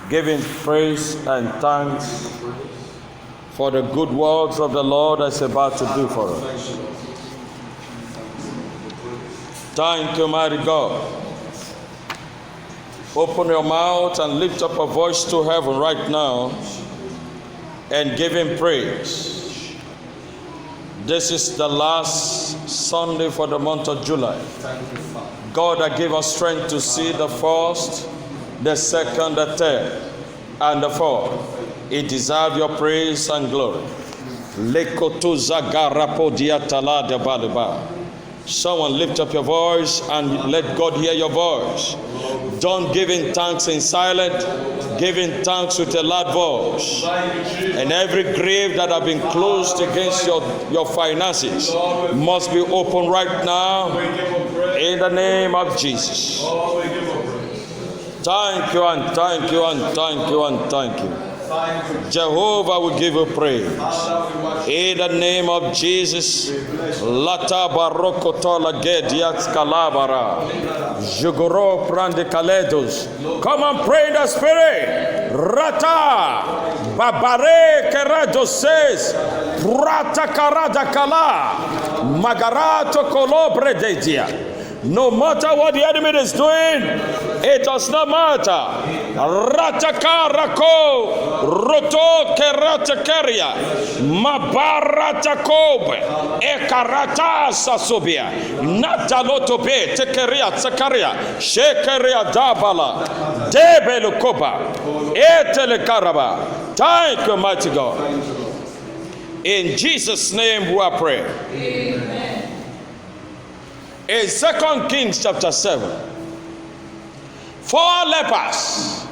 giving praise and thanks for the good works of the Lord that's about to do for us. Thank you, mighty God. Open your mouth and lift up a voice to heaven right now and give him praise. This is the last Sunday for the month of July. God that gave us strength to see the first, the second, the third, and the fourth. He deserves your praise and glory. Someone lift up your voice and let God hear your voice. Don't give in thanks in silent, give in thanks with a loud voice. And every grave that have been closed against your finances must be open right now in the name of Jesus. Thank you and thank you and thank you and thank you. Jehovah will give you praise. In the name of Jesus. Lata barokotola gediat kalabara. Jugoro prande kaledos. Come and pray in the spirit. Rata babare kerado says. Prata karada kala. Magarato kolobre dedia. No matter what the enemy is doing, it does not matter. Ratakarako, roto keratakaria, mabaratakobe, ekarata sasobia, natalotobe, tekeria, takaria, shekeria dabala, debelukoba, etelekaraba. Thank you, mighty God. In Jesus' name we are praying. Amen. In 2 Kings chapter 7, 4 lepers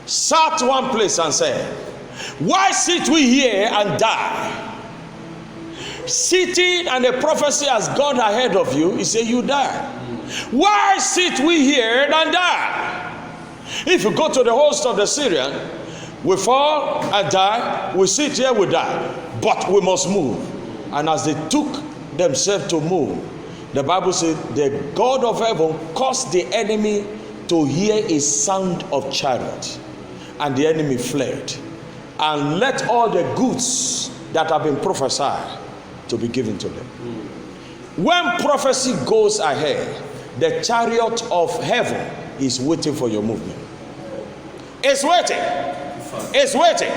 sat one place and said, why sit we here and die? Sitting and a prophecy has gone ahead of you, he said you die. Why sit we here and die? If you go to the host of the Syrian, we fall and die, we sit here, we die. But we must move. And as they took themselves to move, the Bible says the God of heaven caused the enemy to hear a sound of chariot, and the enemy fled, and let all the goods that have been prophesied to be given to them. When prophecy goes ahead, the chariot of heaven is waiting for your movement. It's waiting. It's waiting.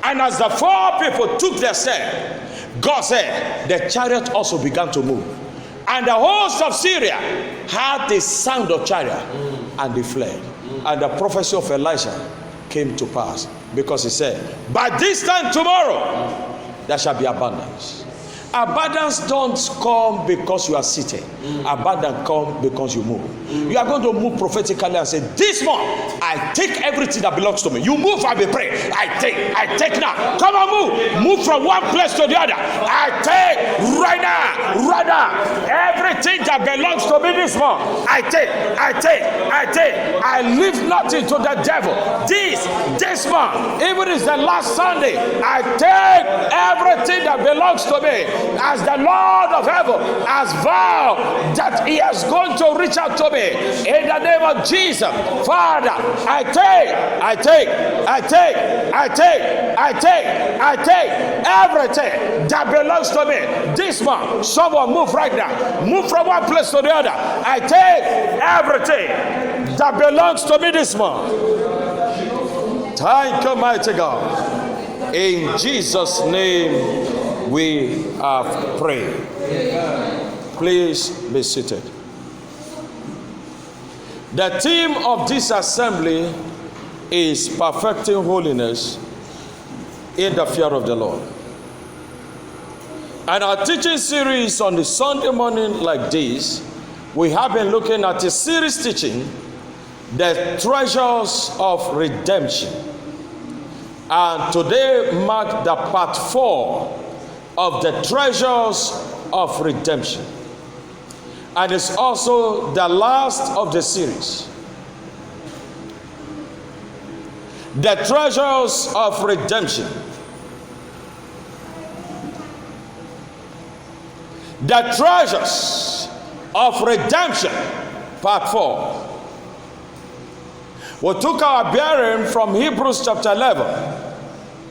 And as the 4 people took their step, God said the chariot also began to move. And the host of Syria heard the sound of chariot, and they fled. And the prophecy of Elisha came to pass, because he said, by this time tomorrow, there shall be abundance. Abundance don't come because you are sitting. Abundance comes because you move. You are going to move prophetically and say, this month, I take everything that belongs to me. You move, I will pray. I take now. Come on, move. Move from one place to the other. I take right now. Everything that belongs to me this month, I take. I leave nothing to the devil. This month, even if it's the last Sunday, I take everything that belongs to me. As the Lord of heaven has vowed that he has gone to reach out to me in the name of Jesus. Father, I take everything that belongs to me this month. Someone move right now. Move from one place to the other. I take everything that belongs to me this month. Thank you, mighty God. In Jesus' name we have prayed. Please be seated. The theme of this assembly is perfecting holiness in the fear of the Lord. And our teaching series on the Sunday morning like this, we have been looking at a series teaching, the treasures of redemption. And today marks the part 4 of the treasures of redemption, and it's also the last of the series. The treasures of redemption. The treasures of redemption, part 4. We took our bearing from Hebrews chapter 11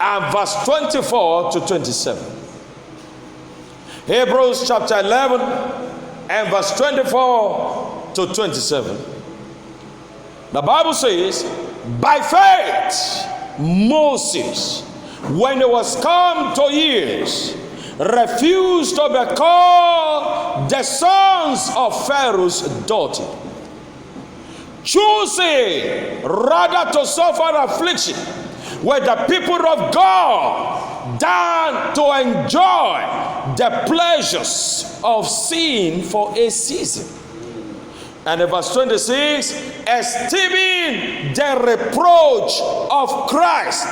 and verse 24 to 27. Hebrews chapter 11 and verse 24 to 27. The Bible says, by faith, Moses, when he was come to years, refused to be called the sons of Pharaoh's daughter, choosing rather to suffer affliction with the people of God than to enjoy the pleasures of sin for a season. And in verse 26, esteeming the reproach of Christ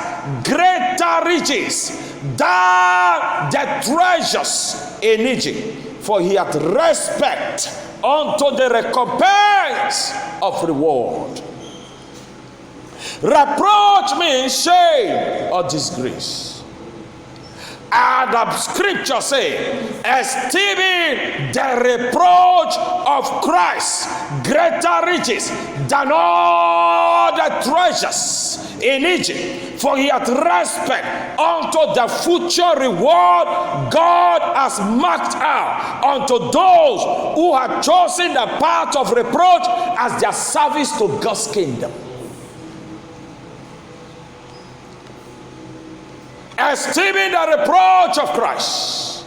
greater riches than the treasures in Egypt, for he hath respect unto the recompense of reward. Reproach means shame or disgrace. And the scripture says, esteeming the reproach of Christ greater riches than all the treasures in Egypt, for he hath respect unto the future reward God has marked out unto those who have chosen the path of reproach as their service to God's kingdom. Esteeming the reproach of Christ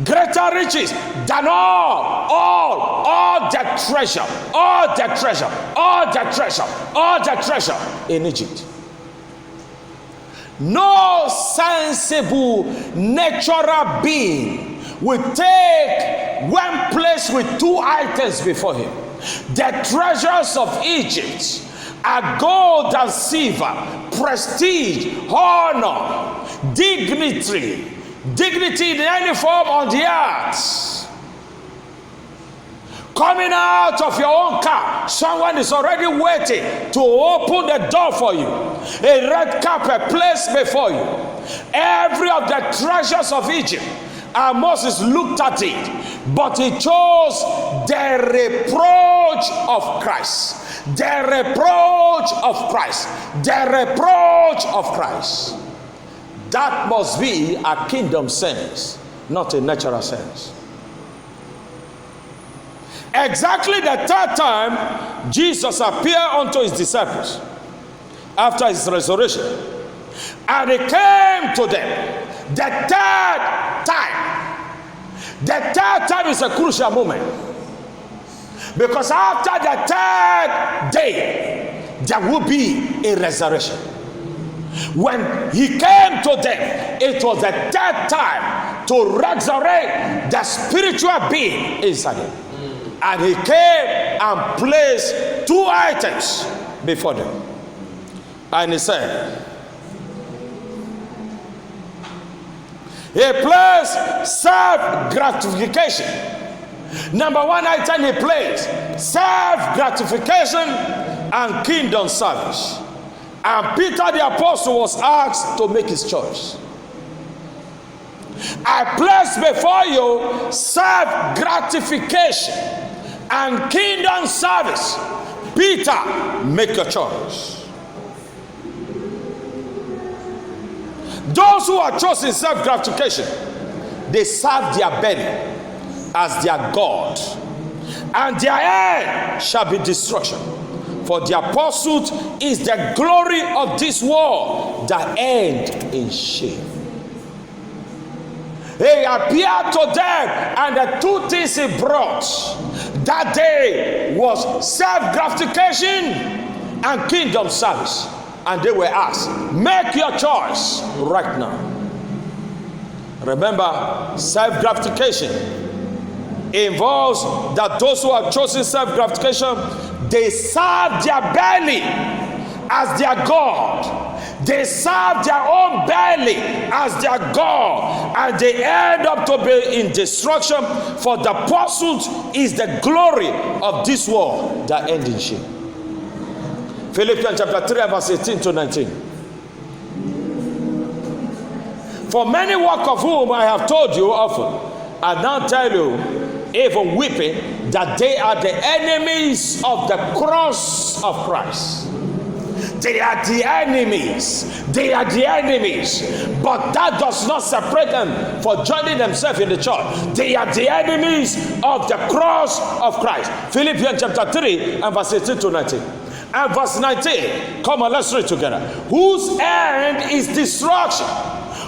greater riches than all the treasure in Egypt. No sensible natural being will take one place with two items before him. The treasures of Egypt are gold and silver, prestige, honor, dignity in any form on the earth. Coming out of your own car, someone is already waiting to open the door for you. A red carpet placed before you. Every of the treasures of Egypt, and Moses looked at it, but he chose the reproach of Christ. The reproach of Christ. The reproach of Christ. That must be a kingdom sense, not a natural sense. Exactly the third time Jesus appeared unto his disciples after his resurrection, and he came to them the third time. The third time is a crucial moment, because after the third day there will be a resurrection. When he came to them, it was the third time to resurrect the spiritual being inside him. And he came and placed two items before them. And he said, he placed self-gratification. Number one item he placed, self-gratification and kingdom service. And Peter the apostle was asked to make his choice. I place before you self-gratification and kingdom service. Peter, make your choice. Those who are chosen self-gratification, they serve their belly as their God, and their end shall be destruction. For their pursuit is the glory of this world, that end in shame. He appeared to them, and the two things he brought that day was self-gratification and kingdom service. And they were asked, make your choice right now. Remember, self-gratification involves that those who have chosen self-gratification, they serve their belly as their God. They serve their own belly as their God, and they end up to be in destruction. For the pursuit is the glory of this world, that end in shame. Philippians chapter 3 verse 18 to 19. For many work of whom I have told you often, I now tell you, even weeping, that they are the enemies of the cross of Christ. They are the enemies. They are the enemies. But that does not separate them for joining themselves in the church. They are the enemies of the cross of Christ. Philippians chapter 3 and verse 18 to 19. And verse 19. Come on, let's read together. Whose end is destruction,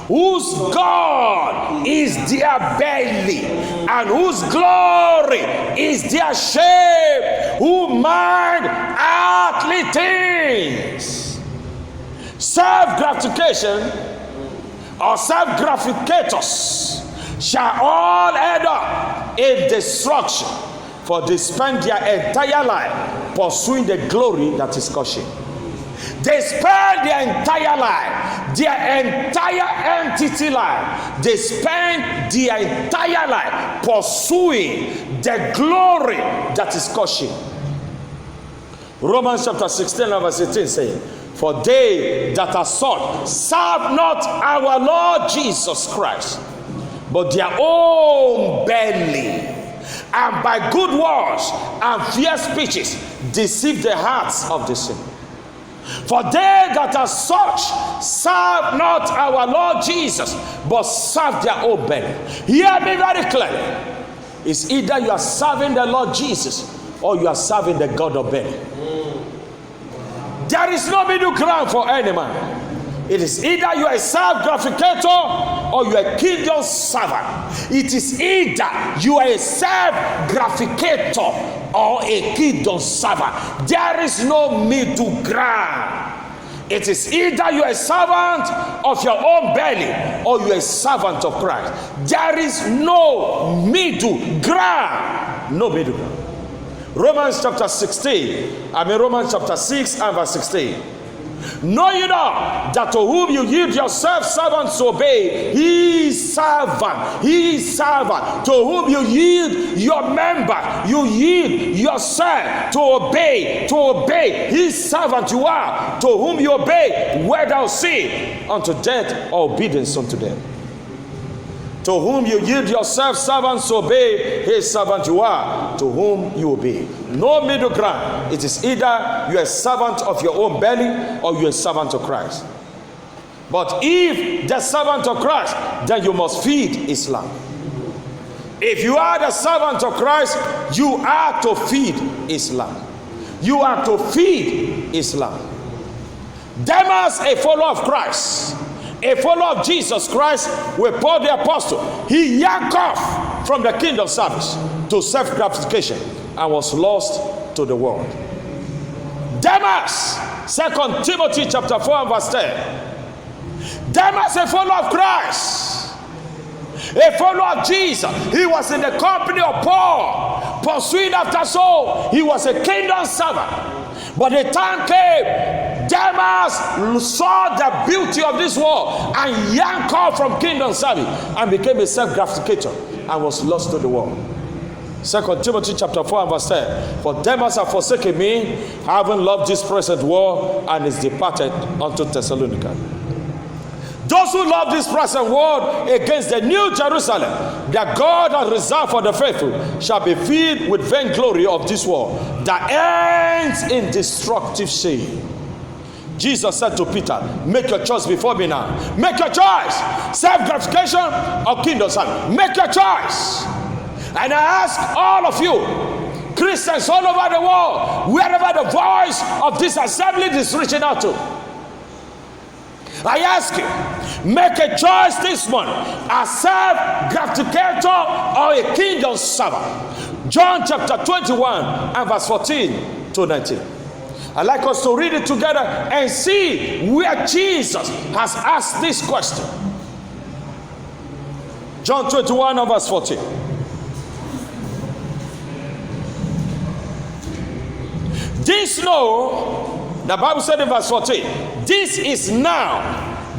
whose God is their belly, and whose glory is their shame, who mind earthly things. Self-gratification or self-gratificators shall all end up in destruction, for they spend their entire life pursuing the glory that is caution. They spend their entire life, their entire entity life. They spend their entire life pursuing the glory that is caution. Romans chapter 16 verse 18 saying, for they that are sought serve not our Lord Jesus Christ, but their own belly, and by good words and fair speeches deceive the hearts of the simple. For they that are such serve not our Lord Jesus, but serve their own belly. Hear me very clearly. It's either you are serving the Lord Jesus or you are serving the God of belly. There is no middle ground for any man. It is either you are a self-gratificator or you are a kingdom servant. It is either you are a self-gratificator or a kingdom servant. There is no middle ground. It is either you are a servant of your own belly or you are a servant of Christ. There is no middle ground. No middle ground. Romans chapter 6 and verse 16. Know you not that to whom you yield yourself servants to obey, he is servant. He is servant. To whom you yield your member, you yield yourself to obey. To obey, his servant you are. To whom you obey, whether or sin, unto death or obedience unto them. To whom you yield yourself servants to obey, his servant you are, to whom you obey. No middle ground. It is either you are a servant of your own belly or you are a servant of Christ. But if the servant of Christ, then you must feed Islam. If you are the servant of Christ, you are to feed Islam. You are to feed Islam. Demas, a follower of Christ, a follower of Jesus Christ, with Paul the apostle, he yanked off from the kingdom service to self-gratification and was lost to the world. Demas, 2 Timothy chapter 4 and verse 10. Demas, a follower of Christ, a follower of Jesus. He was in the company of Paul, pursuing after soul. He was a kingdom servant. But the time came, Demas saw the beauty of this world and yanked off from kingdom service and became a self-gratificator and was lost to the world. 2 Timothy chapter 4 and verse 10. For Demas have forsaken me, having loved this present world, and is departed unto Thessalonica. Those who love this present world against the new Jerusalem that God has reserved for the faithful shall be filled with vainglory of this world that ends in destructive shame. Jesus said to Peter, make your choice before me now. Make your choice. Self-gratification or kingdom service. Make your choice. And I ask all of you, Christians all over the world, wherever the voice of this assembly is reaching out to, I ask you, make a choice this morning, a self-gratificator or a kingdom servant. John chapter 21 and verse 14 to 19. I'd like us to read it together and see where Jesus has asked this question. John 21 and verse 14. This know, the Bible said in verse 14, this is now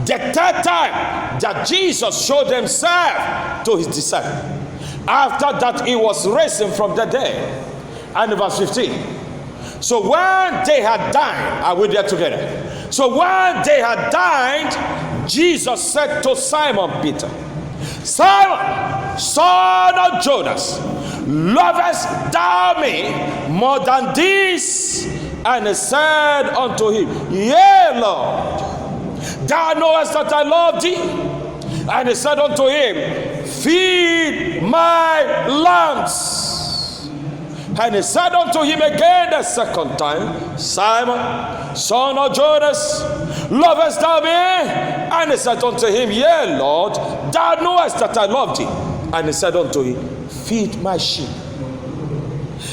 the third time that Jesus showed himself to his disciples, after that he was risen from the dead. And in verse 15, so when they had dined, are we there together? So when they had dined, Jesus said to Simon Peter, Simon, son of Jonas, lovest thou me more than this? And he said unto him, Yea, Lord, thou knowest that I love thee. And he said unto him, Feed my lambs. And he said unto him again the second time, Simon, son of Jonas, lovest thou me? And he said unto him, Yea, Lord, thou knowest that I love thee. And he said unto him, Feed my sheep.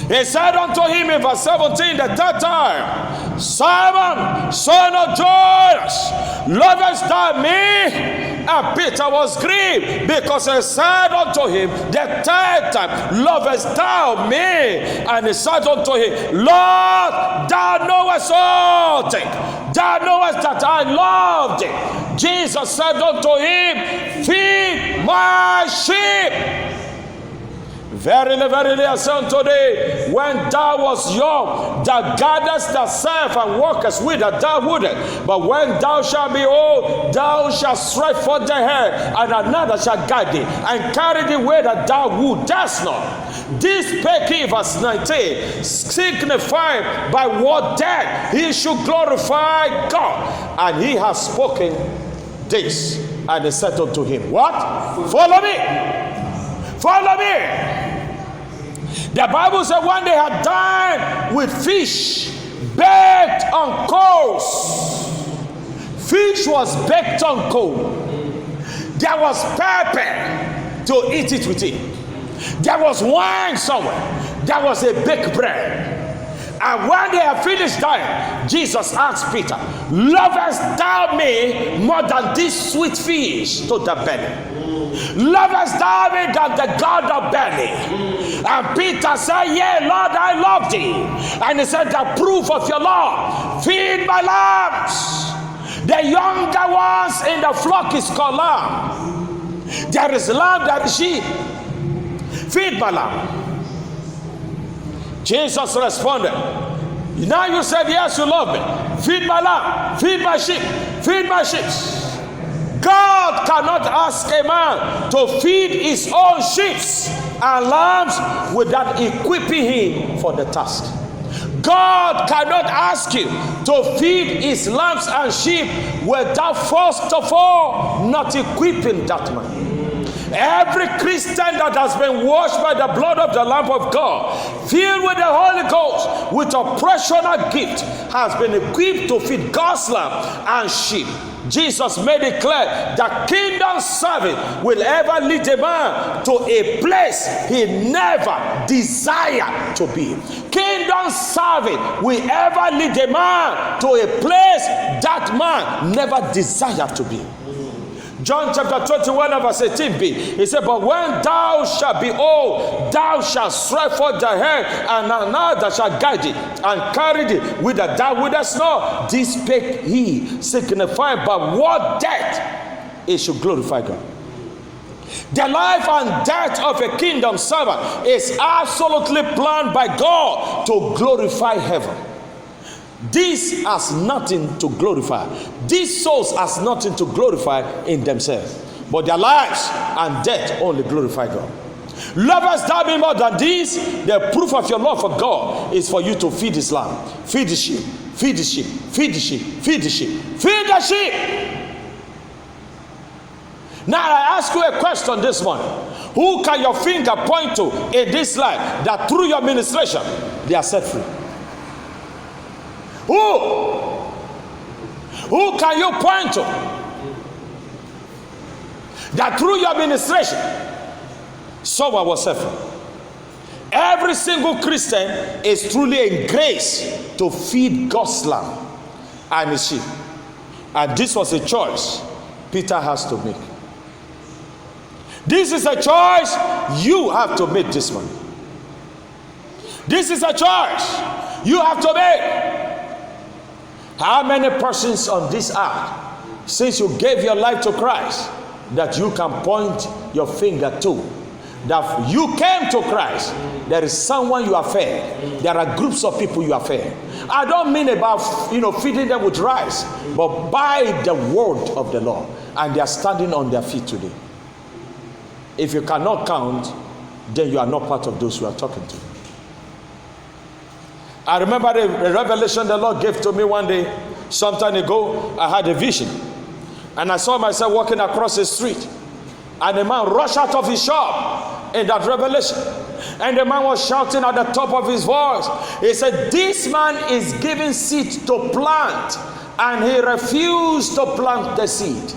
He said unto him in verse 17 the third time, Simon, son of Jonas, lovest thou me? And Peter was grieved, because he said unto him the third time, Lovest thou me? And he said unto him, Lord, thou knowest all things. Thou knowest that I love thee. Jesus said unto him, Feed my sheep. Verily, verily, I say unto thee, when thou wast young, thou gatheredst thyself and walkest with that thou wouldest. But when thou shalt be old, thou shalt stretch forth thy hand, and another shall guide thee, and carry thee where that thou wouldest not. This spake he, verse 19, signifying by what death he should glorify God. And he has spoken this. And he said unto him, What? Follow me. Follow me. The Bible said when they had dined with fish baked on coals, fish was baked on coal. There was pepper to eat it with it. There was wine somewhere. There was a baked bread. And when they had finished dining, Jesus asked Peter, Lovest thou me more than this sweet fish to the belly? Lovest thou me than the God of belly? And Peter said, Yea, Lord, I love thee. And he said, The proof of your love, feed my lambs. The younger ones in the flock is called lamb. There is lamb, there is sheep. Feed my lamb. Jesus responded, Now you said, Yes, you love me. Feed my lamb, feed my sheep, feed my sheep. God cannot ask a man to feed his own sheep and lambs without equipping him for the task. God cannot ask you to feed his lambs and sheep without first of all not equipping that man. Every Christian that has been washed by the blood of the Lamb of God, filled with the Holy Ghost, with operational gift, has been equipped to feed God's lamb and sheep. Jesus made it clear that kingdom service will ever lead a man to a place he never desired to be. Kingdom service will ever lead a man to a place that man never desired to be. John chapter 21 verse 18b, he said, But when thou shalt be old, thou shalt stretch forth thy hand, and another shall guide thee, and carry thee whither thou wouldest not. This spake he, signifying by what death it should glorify God. The life and death of a kingdom servant is absolutely planned by God to glorify heaven. This has nothing to glorify. These souls has nothing to glorify in themselves, but their lives and death only glorify God. Lovest thou me more than this? The proof of your love for God is for you to feed his lamb, feed the sheep, feed the sheep, feed the sheep, feed the sheep, feed the sheep. Now I ask you a question this morning. Who can your finger point to in this life that through your ministration they are set free? Who can you point to that through your administration someone was set free? Every single Christian is truly in grace to feed God's lamb and his sheep. And this was a choice Peter has to make. This is a choice you have to make this morning. This is a choice you have to make. How many persons on this earth, since you gave your life to Christ, that you can point your finger to? That you came to Christ, there is someone you have fed. There are groups of people you have fed. I don't mean about feeding them with rice, but by the word of the Lord, and they are standing on their feet today. If you cannot count, then you are not part of those we are talking to. I remember the revelation the Lord gave to me one day, some time ago. I had a vision, and I saw myself walking across the street, and a man rushed out of his shop in that revelation, and the man was shouting at the top of his voice. He said, "This man is giving seed to plant, and he refused to plant the seed."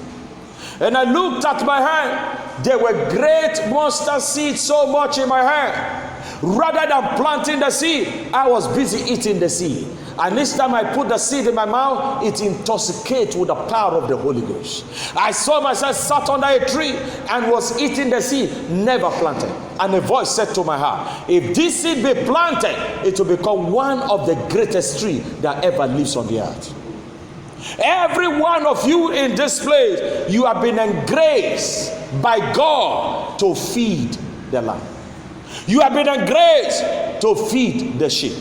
And I looked at my hand. There were great mustard seeds so much in my hand. Rather than planting the seed, I was busy eating the seed. And each time I put the seed in my mouth, it intoxicates with the power of the Holy Ghost. I saw myself sat under a tree and was eating the seed, never planted. And a voice said to my heart, if this seed be planted, it will become one of the greatest trees that ever lives on the earth. Every one of you in this place, you have been engraced by God to feed the lamb. You have been engraced to feed the sheep.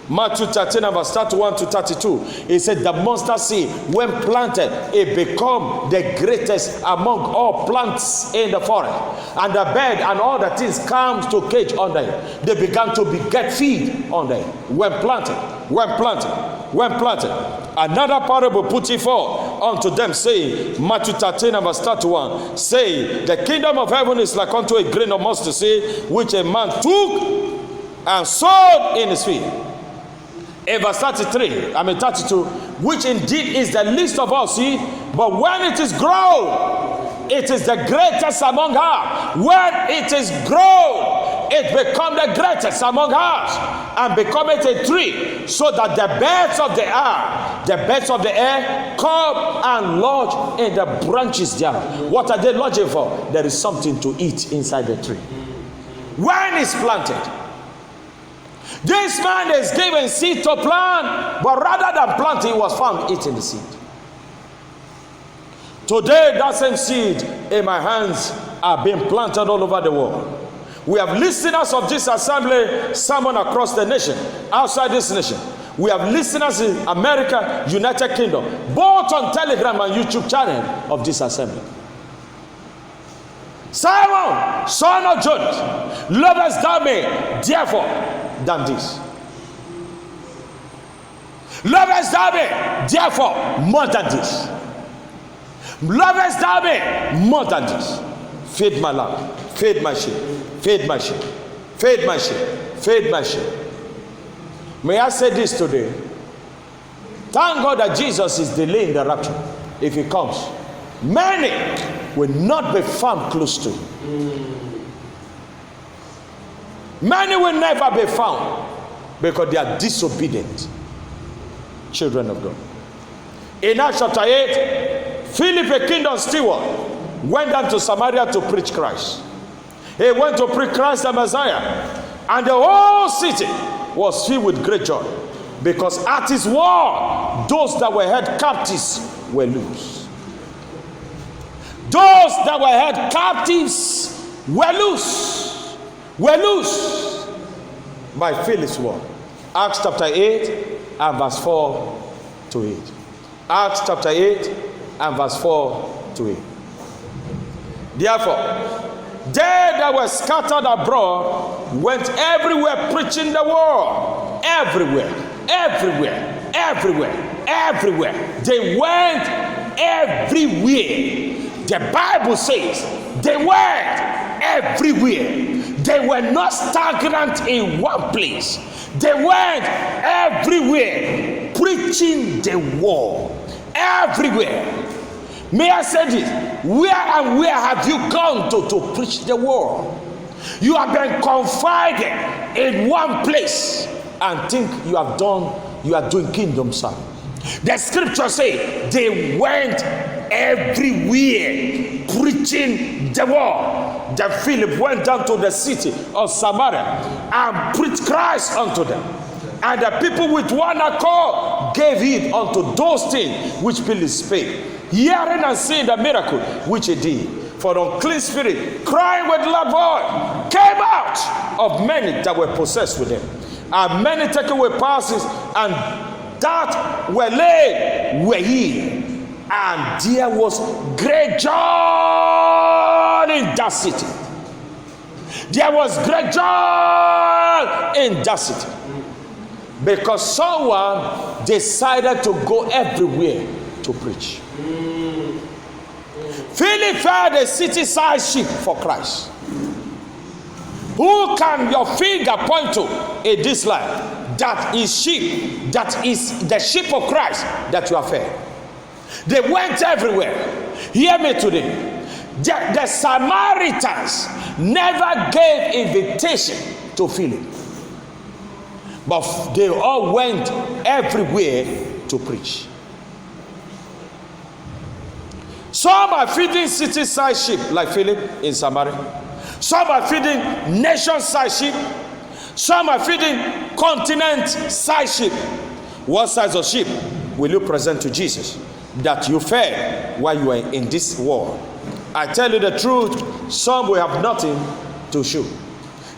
Matthew 13, verse 31 to 32. It said, the mustard seed, when planted, it become the greatest among all plants in the forest. And the bird and all the things come to cage under it. They began to beget feed under it. When planted, when planted, when planted. Another parable put he forth unto them, saying, Matthew 13, verse 31, saying, the kingdom of heaven is like unto a grain of mustard seed, which a man took and sowed in his field. In verse 32, which indeed is the least of all seed, but when it is grown, it is the greatest among us. When it is grown, it becomes the greatest among us, and becometh a tree, so that the birds of the air come and lodge in the branches thereof. What are they lodging for? There is something to eat inside the tree. When it's planted, this man is given seed to plant, but rather than planting, he was found eating the seed. Today, that same seed in my hands are being planted all over the world. We have listeners of this assembly sermon across the nation, outside this nation. We have listeners in America, United Kingdom, both on Telegram and YouTube channel of this assembly. Simon, son of Jonas, lovest thou me, therefore, than this? Lovest thou me, therefore, more than this? Lovest thou me, more than this? Feed my lamb, feed my sheep, feed my sheep, feed my sheep, feed my sheep. May I say this today? Thank God that Jesus is delaying the rapture. If he comes, many will not be found close to him. Many will never be found because they are disobedient children of God. In Acts chapter 8, Philip, a kingdom steward, went down to Samaria to preach Christ. He went to preach Christ the Messiah, and the whole city was filled with great joy, because at his word, those that were held captives were loose. Those that were held captives were loose. Were loose by Philip's word. Acts chapter 8 and verse 4 to 8. Acts chapter 8 and verse 4 to 8. Therefore, they that were scattered abroad went everywhere preaching the word. Everywhere, everywhere, everywhere, everywhere. They went everywhere. The Bible says they went everywhere. They were not stagnant in one place. They went everywhere preaching the word. Everywhere. May I say this? Where and where have you gone to preach the word? You have been confided in one place and think you are doing kingdom service. The scripture says they went everywhere preaching the word. Then Philip went down to the city of Samaria and preached Christ unto them. And the people with one accord gave heed unto those things which Philip spake, hearing and seeing the miracle which he did. For the unclean spirit, crying with loud voice, came out of many that were possessed with him. And many taken away palsies, and that were laid were healed. And there was great joy in that city. There was great joy in that city. Because someone decided to go everywhere to preach. Philip felt a city-sized sheep for Christ. Who can your finger point to in this life that is sheep, that is the sheep of Christ that you are fed? They went everywhere. Hear me today. The Samaritans never gave invitation to Philip, but they all went everywhere to preach. Some are feeding city-sized sheep like Philip in Samaria. Some are feeding nation-sized sheep. Some are feeding continent-sized sheep. What size of sheep will you present to Jesus that you fed while you were in this world? I tell you the truth, some will have nothing to show.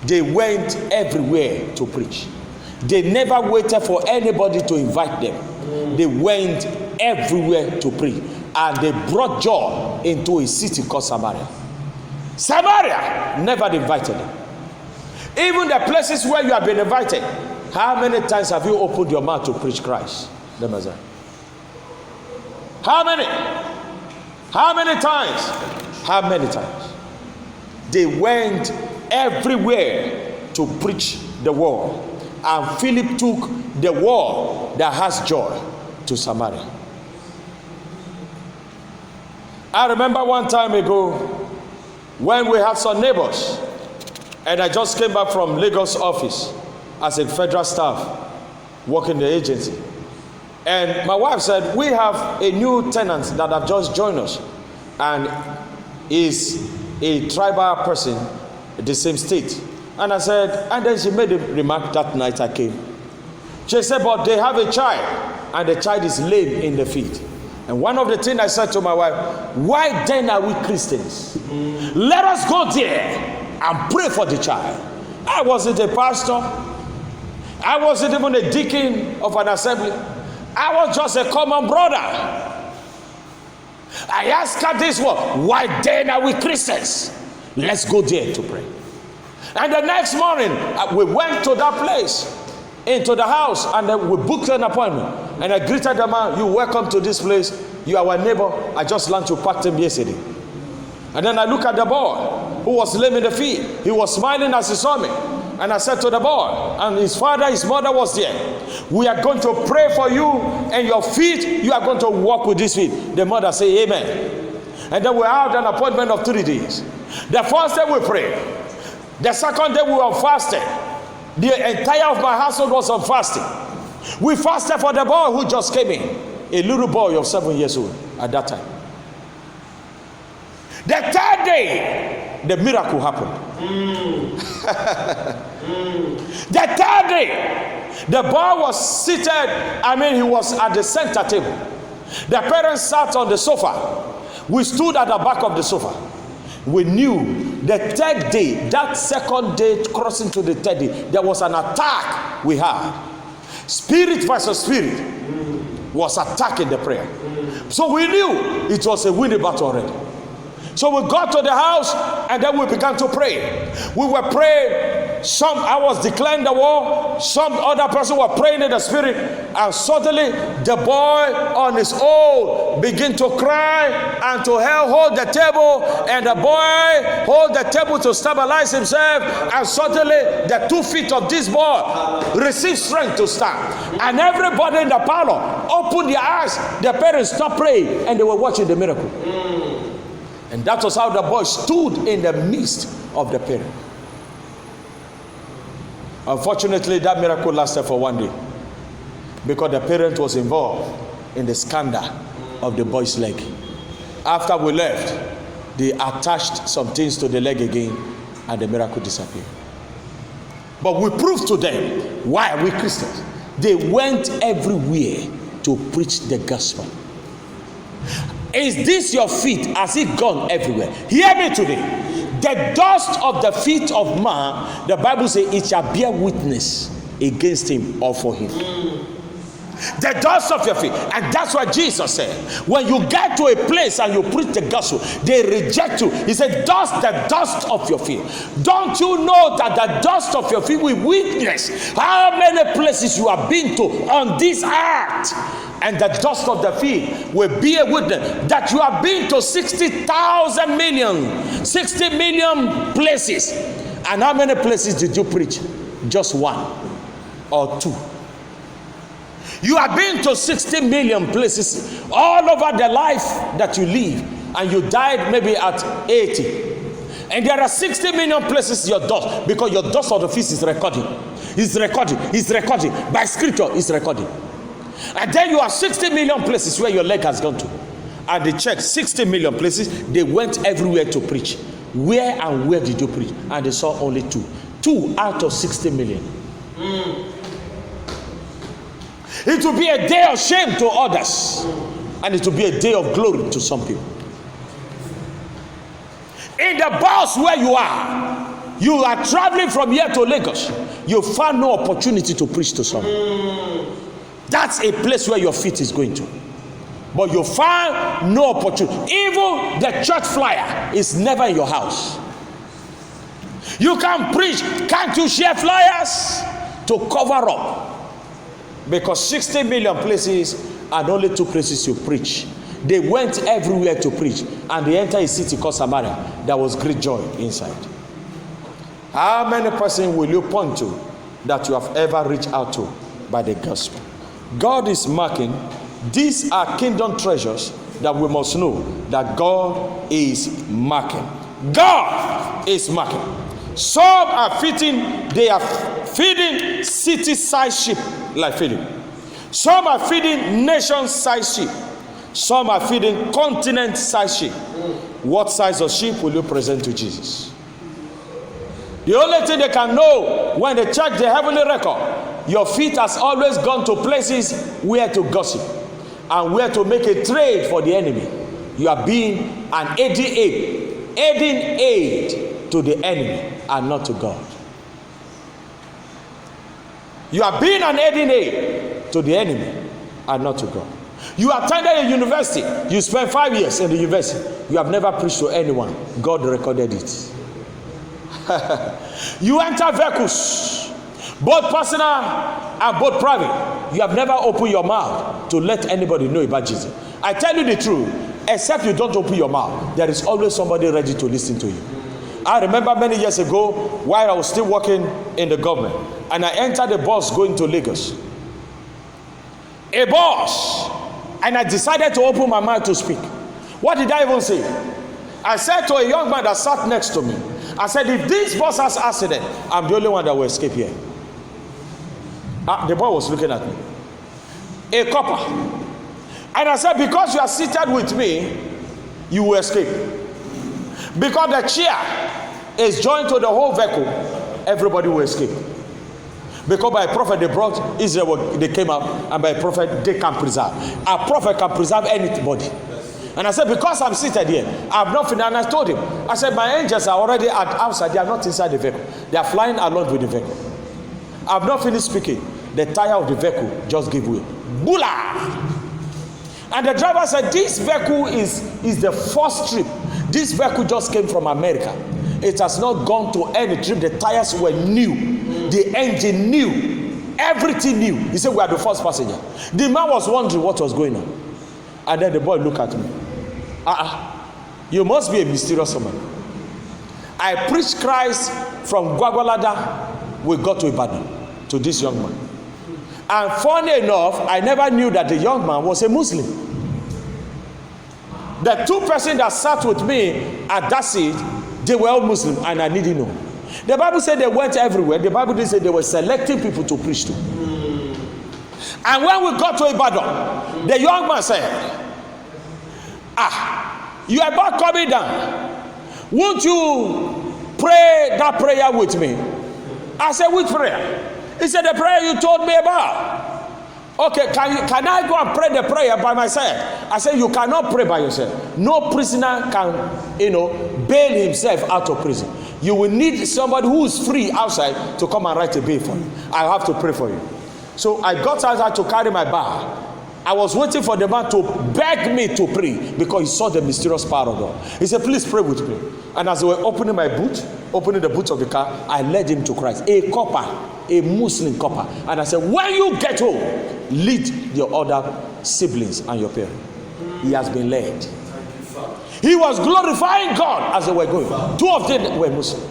They went everywhere to preach. They never waited for anybody to invite them. They went everywhere to preach. And they brought joy into a city called Samaria. Samaria never invited them. Even the places where you have been invited, how many times have you opened your mouth to preach Christ, the Messiah? How many? How many times? How many times? They went everywhere to preach the word. And Philip took the word that has joy to Samaria. I remember one time ago when we had some neighbors, and I just came back from Lagos office as a federal staff working the agency. And my wife said, we have a new tenant that have just joined us and is a tribal person in the same state. And I said, and then she made a remark that night I came. She said, but they have a child and the child is lame in the feet. And one of the things I said to my wife, why then are we Christians? Let us go there and pray for the child. I wasn't a pastor. I wasn't even a deacon of an assembly. I was just a common brother. I asked her this one, why then are we Christians? Let's go there to pray. And the next morning, we went to that place, into the house, and then we booked an appointment. And I greeted the man, you welcome to this place. You are our neighbor. I just learned to pack him yesterday. And then I look at the boy who was lame in the feet. He was smiling as he saw me. And I said to the boy, and his father, his mother was there. We are going to pray for you and your feet. You are going to walk with this feet. The mother said, amen. And then we had an appointment of 3 days. The first day we prayed. The second day we were fasting. The entire of my household was on fasting. We fasted for the boy who just came in. A little boy of 7 years old at that time. The third day, the miracle happened. The third day, the boy was seated, he was at the center table. The parents sat on the sofa. We stood at the back of the sofa. We knew the third day, that second day crossing to the third day, there was an attack we had. Spirit versus spirit was attacking the prayer. So we knew it was a winning battle already. So we got to the house and then we began to pray. We were praying. I was declaring the war. Some other person were praying in the spirit. And suddenly the boy on his own began to cry and to hold the table. And the boy hold the table to stabilize himself. And suddenly the 2 feet of this boy received strength to stand. And everybody in the parlor opened their eyes. The parents stopped praying and they were watching the miracle. And that was how the boy stood in the midst of the parent. Unfortunately, that miracle lasted for 1 day because the parent was involved in the scandal of the boy's leg. After we left, they attached some things to the leg again and the miracle disappeared. But we proved to them, why are we Christians? They went everywhere to preach the gospel. Is this your feet? Has it gone everywhere? Hear me today. The dust of the feet of man, the Bible says, it shall bear witness against him or for him. The dust of your feet. And that's what Jesus said. When you get to a place and you preach the gospel, they reject you. He said, dust, the dust of your feet. Don't you know that the dust of your feet will witness how many places you have been to on this earth? And the dust of the feet will be a witness that you have been to 60 million places. And how many places did you preach? Just one or two. You have been to 60 million places all over the life that you live, and you died maybe at 80. And there are 60 million places your dust, because your dust of the feet is recording. It's recording. It's recording. By scripture, it's recording. And then you have 60 million places where your leg has gone to. And they checked 60 million places. They went everywhere to preach. Where and where did you preach? And they saw only two. 2 out of 60 million. It will be a day of shame to others, and it will be a day of glory to some people. In the bus where you are traveling from here to Lagos, you found no opportunity to preach to someone. That's a place where your feet is going to. But you found no opportunity. Even the church flyer is never in your house. You can preach. Can't you share flyers to cover up? Because 60 million places and only 2 places you preach. They went everywhere to preach, and they entered a city called Samaria. There was great joy inside. How many persons will you point to that you have ever reached out to by the gospel? God is marking. These are kingdom treasures that we must know that God is marking. God is marking. Some are feeding, they are feeding city-sized sheep like feeding. Some are feeding nation-sized sheep. Some are feeding continent-sized sheep. What size of sheep will you present to Jesus? The only thing they can know when they check the heavenly record, your feet has always gone to places where to gossip and where to make a trade for the enemy. You are being an aiding aid to the enemy and not to God. You are being an aiding aid to the enemy and not to God. You attended a university. You spent 5 years in the university. You have never preached to anyone. God recorded it. You enter vehicles, both personal and both private. You have never opened your mouth to let anybody know about Jesus. I tell you the truth, except you don't open your mouth, there is always somebody ready to listen to you. I remember many years ago, while I was still working in the government, and I entered a bus going to Lagos. A bus. And I decided to open my mouth to speak. What did I even say? I said to a young man that sat next to me, I said, if this bus has accident, I'm the only one that will escape here. The boy was looking at me. A copper. And I said, because you are seated with me, you will escape. Because the chair is joined to the whole vehicle, everybody will escape. Because by a prophet they brought Israel, they came out, and by a prophet they can preserve. A prophet can preserve anybody. And I said, because I'm seated here, I have not finished. And I told him, I said, my angels are already outside. They are not inside the vehicle. They are flying along with the vehicle. I have not finished speaking. The tire of the vehicle just gave way. Bula! And the driver said, this vehicle is the first trip. This vehicle just came from America. It has not gone to any trip. The tires were new. The engine new. Everything new. He said, we are the first passenger. The man was wondering what was going on. And then the boy looked at me. You must be a mysterious woman. I preached Christ from Gwagwalada. We got to Ibadan, to this young man. And funny enough, I never knew that the young man was a Muslim. The 2 persons that sat with me at that seat, they were all Muslim, and I didn't know. The Bible said they went everywhere. The Bible didn't say they were selecting people to preach to. And when we got to Ibadan, the young man said, you are about coming down. Won't you pray that prayer with me? I said, which prayer? He said, the prayer you told me about. Okay, can I go and pray the prayer by myself? I said, you cannot pray by yourself. No prisoner can, bail himself out of prison. You will need somebody who is free outside to come and write a bail for you. I have to pray for you. So I got outside to carry my bag. I was waiting for the man to beg me to pray because he saw the mysterious power of God. He said, please pray with me. And as they were opening the boot of the car, I led him to Christ. A copper, a Muslim copper. And I said, when you get home, lead your other siblings and your parents. He has been led. He was glorifying God as they were going. 2 of them were Muslim.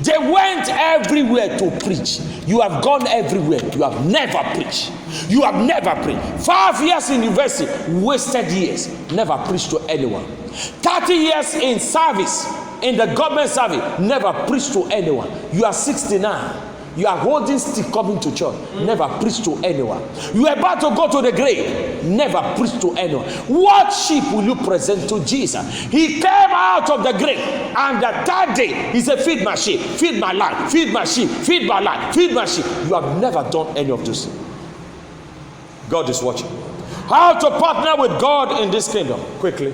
They went everywhere to preach. You have gone everywhere. You have never preached. You have never preached. 5 years in university, wasted years. Never preached to anyone. 30 years in service, in the government service, never preached to anyone. You are 69. You are holding stick coming to church. Never preached to anyone. You are about to go to the grave. Never preached to anyone. What sheep will you present to Jesus? He came out of the grave, and the 3rd day he said, feed my sheep, feed my lamb, feed my sheep, feed my lamb, feed my sheep. You have never done any of this. God is watching. How to partner with God in this kingdom? Quickly.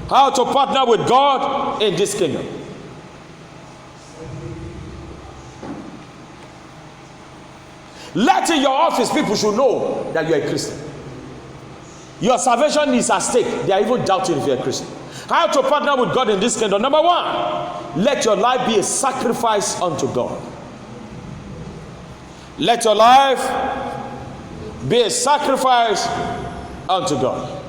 How to partner with God in this kingdom? Let in your office, people should know that you are a Christian. Your salvation is at stake. They are even doubting if you are a Christian. How to partner with God in this kingdom? Number 1, let your life be a sacrifice unto God. Let your life be a sacrifice unto God.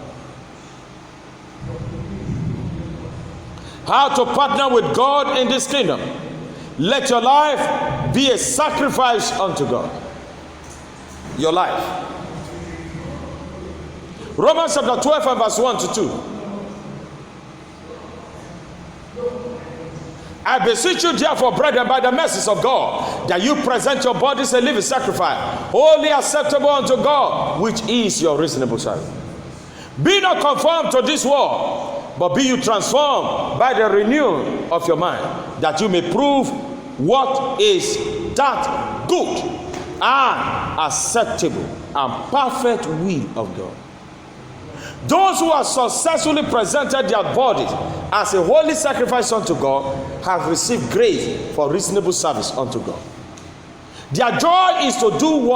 How to partner with God in this kingdom? Let your life be a sacrifice unto God. Your life. Romans chapter 12 and verse 1 to 2. I beseech you therefore, brethren, by the mercies of God, that you present your bodies a living sacrifice, wholly acceptable unto God, which is your reasonable service. Be not conformed to this world, but be you transformed by the renewing of your mind, that you may prove what is that good and acceptable and perfect will of God. Those who have successfully presented their bodies as a holy sacrifice unto God have received grace for reasonable service unto God. Their joy is to do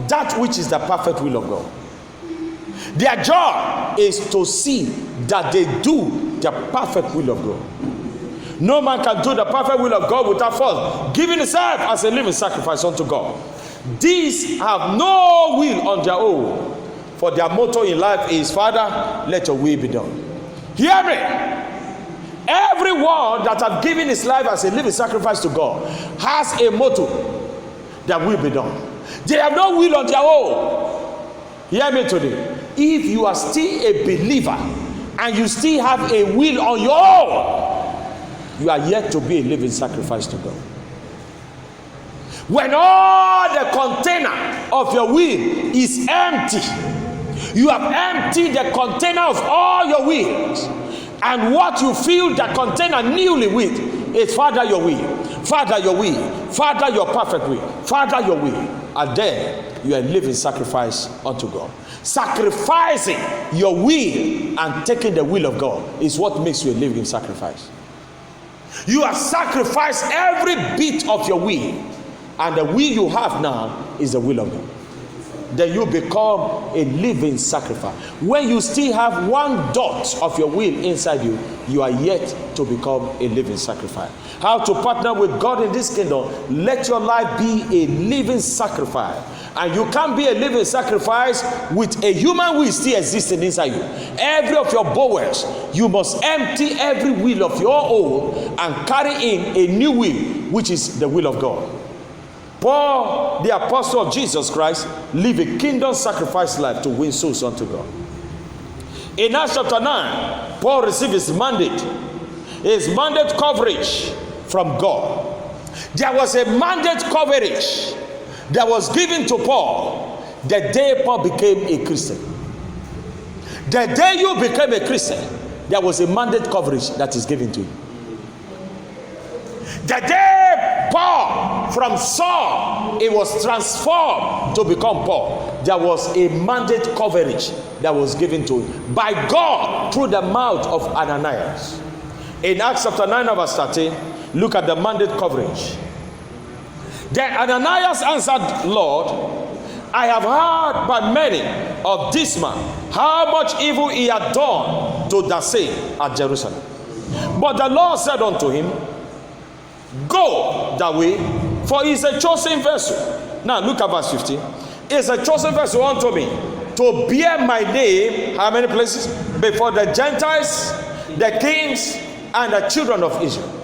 that which is the perfect will of God. Their joy is to see that they do the perfect will of God. No man can do the perfect will of God without first giving himself as a living sacrifice unto God. These have no will on their own, for their motto in life is, Father, let your will be done. Hear me. Everyone that have given his life as a living sacrifice to God has a motto that will be done. They have no will on their own. Hear me today. If you are still a believer and you still have a will on your own, you are yet to be a living sacrifice to God. When all the container of your will is empty, you have emptied the container of all your wills, and what you fill the container newly with is, Father, your will, Father, your will, Father, your perfect will, Father, your will. And then you are a living sacrifice unto God. Sacrificing your will and taking the will of God is what makes you a living sacrifice. You have sacrificed every bit of your will, and the will you have now is the will of God. Then you become a living sacrifice. When you still have one dot of your will inside you, you are yet to become a living sacrifice. How to partner with God in this kingdom? Let your life be a living sacrifice. And you can't be a living sacrifice with a human will still existing inside you. Every of your bowels, you must empty every will of your own and carry in a new will, which is the will of God. Paul, the apostle of Jesus Christ, lived a kingdom sacrifice life to win souls unto God. In Acts chapter 9, Paul received his mandate coverage from God. There was a mandate coverage that was given to Paul the day Paul became a Christian. The day you became a Christian, there was a mandate coverage that is given to you. The day Paul from Saul, it was transformed to become Paul, there was a mandate coverage that was given to him by God through the mouth of Ananias. In Acts chapter 9 verse 13, look at the mandate coverage. Then Ananias answered, Lord, I have heard by many of this man how much evil he had done to the saints at Jerusalem. But the Lord said unto him, Go that way, for he is a chosen vessel. Now look at verse 15. He is a chosen vessel unto me, to bear my name, how many places? Before the Gentiles, the kings, and the children of Israel.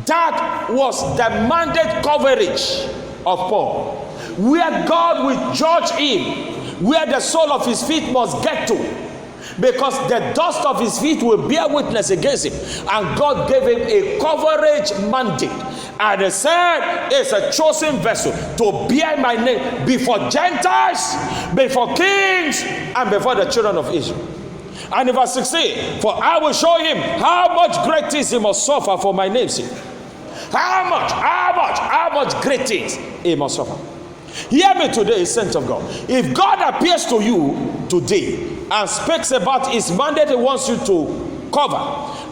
That was the mandate coverage of Paul, where God will judge him, where the sole of his feet must get to, because the dust of his feet will bear witness against him. And God gave him a coverage mandate, and he said, it's a chosen vessel to bear my name before Gentiles, before kings, and before the children of Israel. And in verse 16, for I will show him how much great things he must suffer for my name's sake. How much great things he must suffer. Hear me today, saints of God. If God appears to you today and speaks about his mandate he wants you to cover,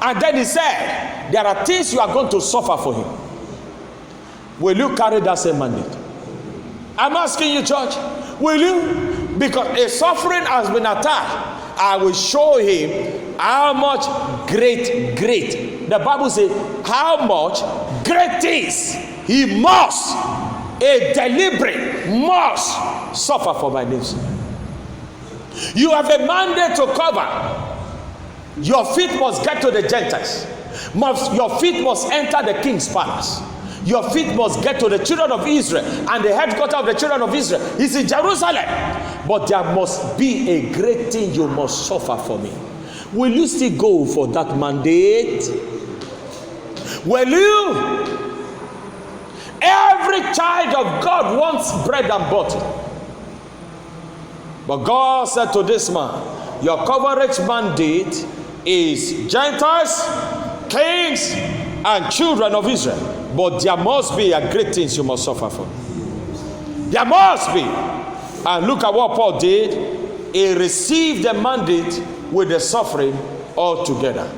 and then he said, there are things you are going to suffer for him, will you carry that same mandate? I'm asking you, church, will you? Because a suffering has been attached. I will show him how much great. The Bible says, how much great things he must, a deliberate must suffer for my name's sake. You have a mandate to cover. Your feet must get to the Gentiles. Your feet must enter the king's palace. Your feet must get to the children of Israel, and the headquarters of the children of Israel is in Jerusalem. But there must be a great thing you must suffer for me. Will you still go for that mandate? Will you? Every child of God wants bread and butter. But God said to this man, your coverage mandate is Gentiles, kings, and children of Israel. But there must be a great things you must suffer for. There must be. And look at what Paul did. He received the mandate with the suffering altogether,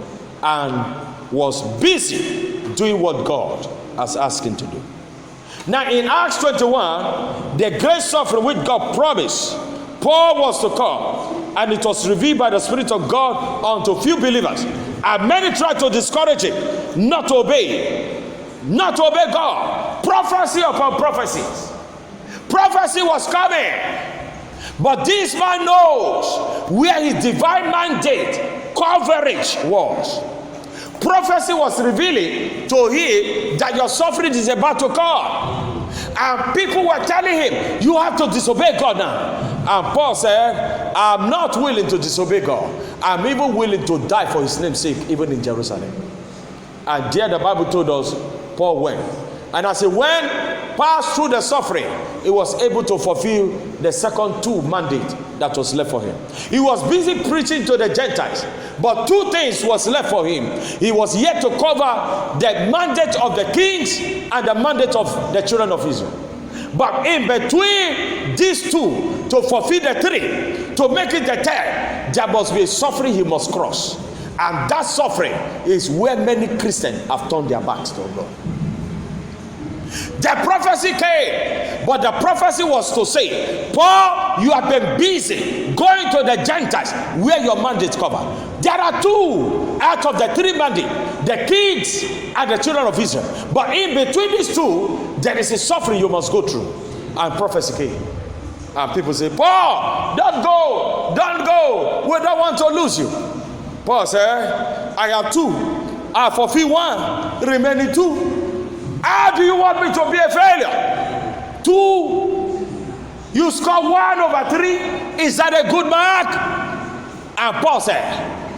and was busy doing what God has asked him to do. Now in Acts 21, the great suffering which God promised Paul was to come, and it was revealed by the Spirit of God unto few believers. And many tried to discourage him, not to obey God. Prophecy upon prophecies. Prophecy was coming. But this man knows where his divine mandate coverage was. Prophecy was revealing to him that your suffering is about to come. And people were telling him, you have to disobey God now. And Paul said, I'm not willing to disobey God. I'm even willing to die for his name's sake, even in Jerusalem. And there the Bible told us, Paul went. And as he went, passed through the suffering, he was able to fulfill the second two mandate that was left for him. He was busy preaching to the Gentiles, but two things was left for him. He was yet to cover the mandate of the kings and the mandate of the children of Israel. But in between these two, to fulfill the three, to make it the third, there must be a suffering he must cross. And that suffering is where many Christians have turned their backs to God. The prophecy came, but the prophecy was to say, Paul, you have been busy going to the Gentiles where your mandate covered. There are two out of the three mandates, the kings and the children of Israel. But in between these two, there is a suffering you must go through. And prophecy came. And people say, Paul, don't go. We don't want to lose you. Paul said, I have two. I fulfill one, remaining two. How do you want me to be a failure? 2, you score 1/3. Is that a good mark? And Paul said,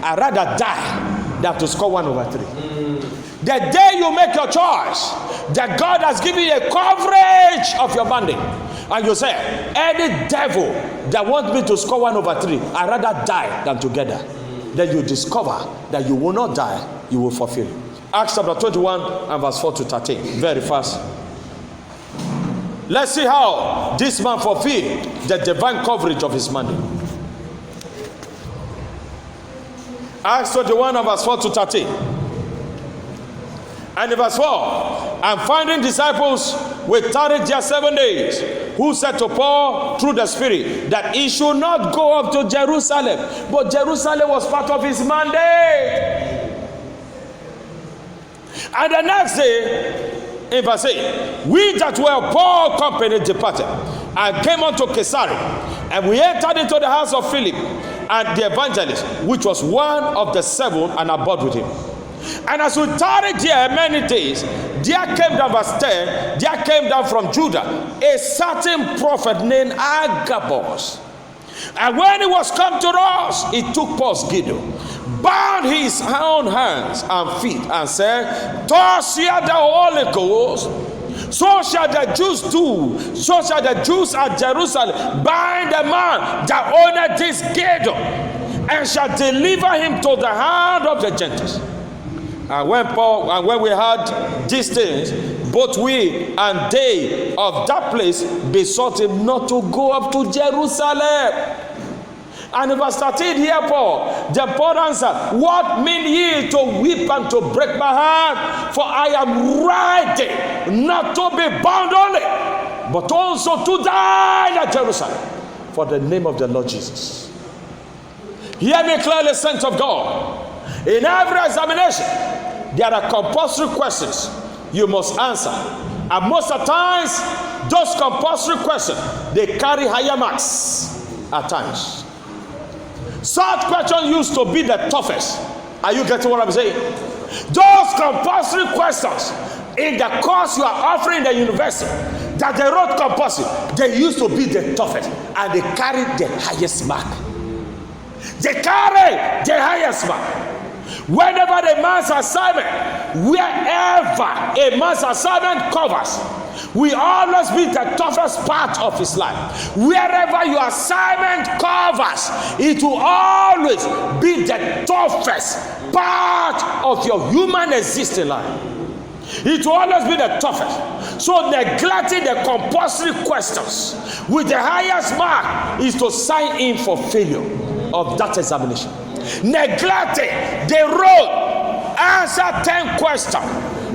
I'd rather die than to score 1/3. The day you make your choice, that God has given you a coverage of your mandate, and you say, any devil that wants me to score 1/3, I'd rather die than to get there. Then you discover that you will not die, you will fulfill it. Acts chapter 21 and verse 4 to 13. Very fast. Let's see how this man fulfilled the divine coverage of his mandate. Acts 21 and verse 4 to 13. And in verse 4, and finding disciples with tarried there 7 days, who said to Paul through the Spirit that he should not go up to Jerusalem. But Jerusalem was part of his mandate. And the next day, in verse 8, we that were Paul's company departed and came unto Caesarea, and we entered into the house of Philip and the evangelist, which was one of the 7, and abode with him. And as we tarried there many days, there came down, verse 10, there came down from Judah a certain prophet named Agabus. And when he was come to us, he took Paul's girdle, bound his own hands and feet, and said, thus saith the Holy Ghost, so shall the Jews do, so shall the Jews at Jerusalem bind the man that owneth this girdle, and shall deliver him to the hand of the Gentiles. And when we heard these things, both we and they of that place besought him not to go up to Jerusalem. And in verse 13 here, Paul answered, what mean ye to weep and to break my heart? For I am ready not to be bound only, but also to die at Jerusalem for the name of the Lord Jesus. Hear me clearly, saints of God. In every examination, there are compulsory questions you must answer. And most of the times, those compulsory questions, they carry higher marks at times. Such questions used to be the toughest. Are you getting what I'm saying? Those compulsory questions in the course you are offering in the university that they wrote compulsory, they used to be the toughest, and they carry the highest mark. They carry the highest mark. Whenever the man's assignment, wherever a man's assignment covers, will always be the toughest part of his life. Wherever your assignment covers, it will always be the toughest part of your human existing life. It will always be the toughest. So neglecting the compulsory questions with the highest mark is to sign in for failure of that examination. Neglecting the road, answer 10 questions,